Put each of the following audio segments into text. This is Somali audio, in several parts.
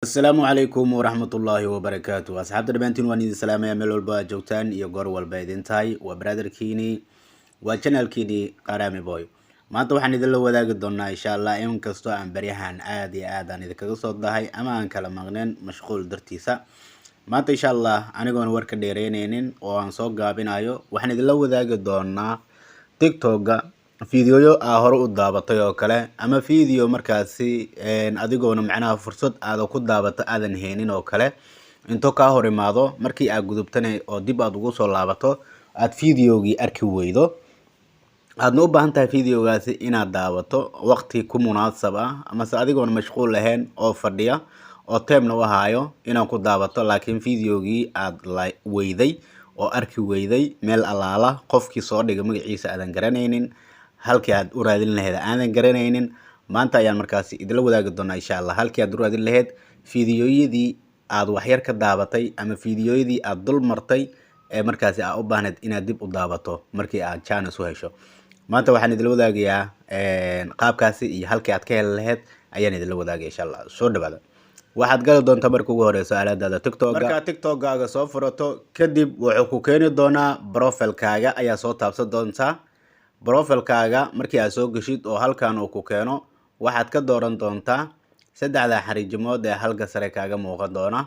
السلام عليكم ورحمة الله وبركاته أصحاب دربانتين وانيد السلام يا ملول با جوتان iyo goor walba idin tahay waa brother Kini waa channel Kini Qarami Boy maanta waxaan idin la wadaagi doonaa insha Allah in kasto aan baryahan aad iyo aad aan idinkaga soo dahay ama aan kala maqneen mashquul dartiisa maanta insha Allah anigoon warka dheereyneenin oo aan soo gaabinayo waxaan idin la wadaagi doonaa TikTok-ga فيديو hore u daabatay oo kale ama video markaasi adigoona macnaha fursad aad ku daabato aadan heenin oo kale into ka hor imaado markii aad gudubtanay oo dib aad ugu soo laabato aad videogi arki weydo aadna u baahan tahay videogaasi inaad daabato waqti ku munaasab ah ama adigoona mashquul lahayn oo fadhiya oo time-na u haayo inaad ku daabato laakiin videogi aad weyday oo arki weyday meel alaala qofkii soo dhigay magaciisa aadan garanaynin halkii aad u raadin lahayd aanan garanaynin maanta ayaan markaasi idin wadaagi doonaa insha Allah halkii aad u raadin lahayd fiidiyoyadii aad wax yar ka daabatay ama fiidiyoyadii aad dul martay ee markaasi aad u baahneed inaad dib u daabato markii aad chance u hesho maanta waxaan idin wadaagayaa qaabkaasi iyo halkii aad ka heli lahayd ayaan idin wadaagay insha Allah soo dhawaada waxaad gali doontaa markii ugu horeyso aaladaada TikTok marka TikTok-gaaga soo furato kadib wuxuu ku keeni doonaa profile-kaaga ayaa soo taabsan doontaa profile-kaaga markii aad soo gashid oo halkan uu ku keeno waxaad ka dooran doontaa saddexda xariijimood ee halka sare kaaga muuqan doona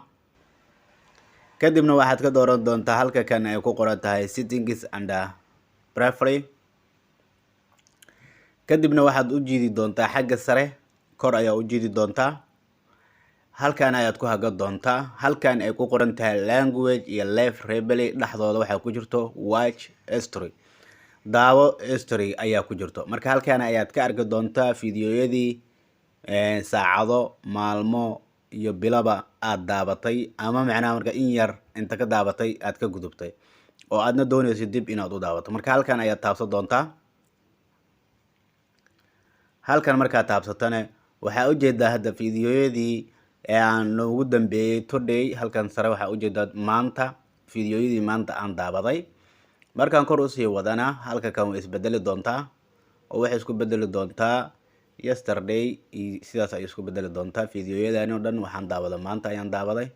kadibna waxaad ka dooran doontaa halka kan ay ku qoran tahay settings and preference kadibna waxaad u jiidi doontaa xagga sare kor ayaa u jiidi doontaa halkan ayaad ku haga doontaa halkan ay ku qoran tahay language iyo live rebelly dhaxdooda waxa ku jirto watch history daawo history ayaa ku jirto marka halkan ayaad ka arki doontaa fiidiyoyadii saacado maalmo iyo bilaba aad daabatay ama macnaha marka in yar inta ka daabatay aad ka gudubtay oo aadna doonaysid dib inaad u daabato marka halkan ayaad taabsan doontaa halkan marka taabsatana waxa u jeedaa hadda fiidiyoyadii aan ugu dambeeyay today halkan sare waxa u jeedaa maanta fiidiyoyadii maanta aan daabaday markaan kor u sii wadana halka kan way isbedeli doontaa oo waxay isku bedeli doontaa yesterday sidaas ay isku bedeli doontaa fiidiyoyadani oo dhan waxaan daawaday maanta ayaan daawaday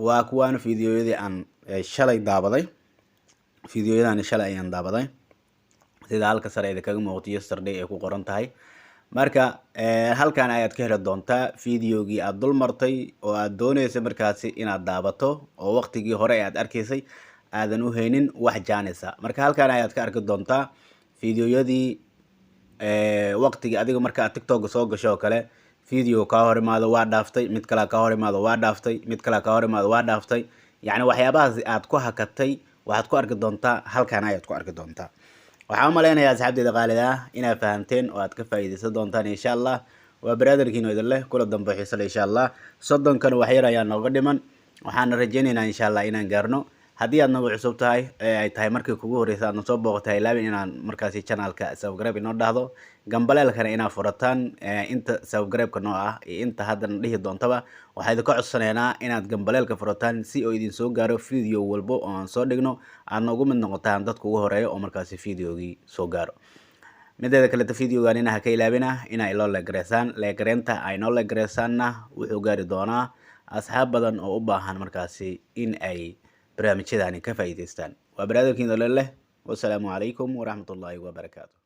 waa kuwaan fiidiyoyadii aan shalay daawaday fiidiyoyadani shalay ayaan daawaday sida halka sare ay kaga muuqato yesterday ay ku qoran tahay marka halkan ayaad ka heli doontaa fiidiyogii aad dul martay oo aad doonaysay markaasi inaad daabato oo waqtigii hore aad arkaysay aadan u heynin wax jaanisa marka halkan ayaad ka arki doontaa fiidiyoyadii waqtigii adiga marka TikTok soo gasho kale video ka hor imaado waa dhaaftay mid kale ka hor imaado waa dhaaftay mid kale ka hor imaado waa dhaaftay yani waxyaabahaas aad ku hakatay waxaad ku arki doontaa halkan ayaad ku arki doontaa waxaan maleynayaa asxaabteeda qaalida inaad fahanteen oo aad ka faa'iideysan doontaan insha Allah waa brother Kini idin leh kula dambe xiiso insha Allah 30 kan wax yar ayaa nooga dhiman waxaan rajaynaynaa insha Allah inaan gaarno haddii aad nagu cusub tahay ay tahay markii kugu horeysa aad soo booqatay ilaabin inaan markaasi channel-ka subscribe inoo dhahdo gambaleelkana inaad furataan inta subscribe-ka noo ah iyo inta hadda dhihi doontaba waxaa idinka codsanaynaa inaad gambaleelka furataan si oo idin soo gaaro video walbo oo aan soo dhigno aadna ugu mid noqotaan dadka ugu horeeya oo markaasi videogii soo gaaro mideeda kale videogan inaad ka ilaabina inay loo leegareysaan leegareenta ay noo leegareysaanna wuxuu gaari doonaa asxaab badan oo u baahan markaasi in ay barnaamijyadani ka faa'iideystaan waa brother Kini leh wassalaamu calaykum waraxmatullaahi wabarakaatuh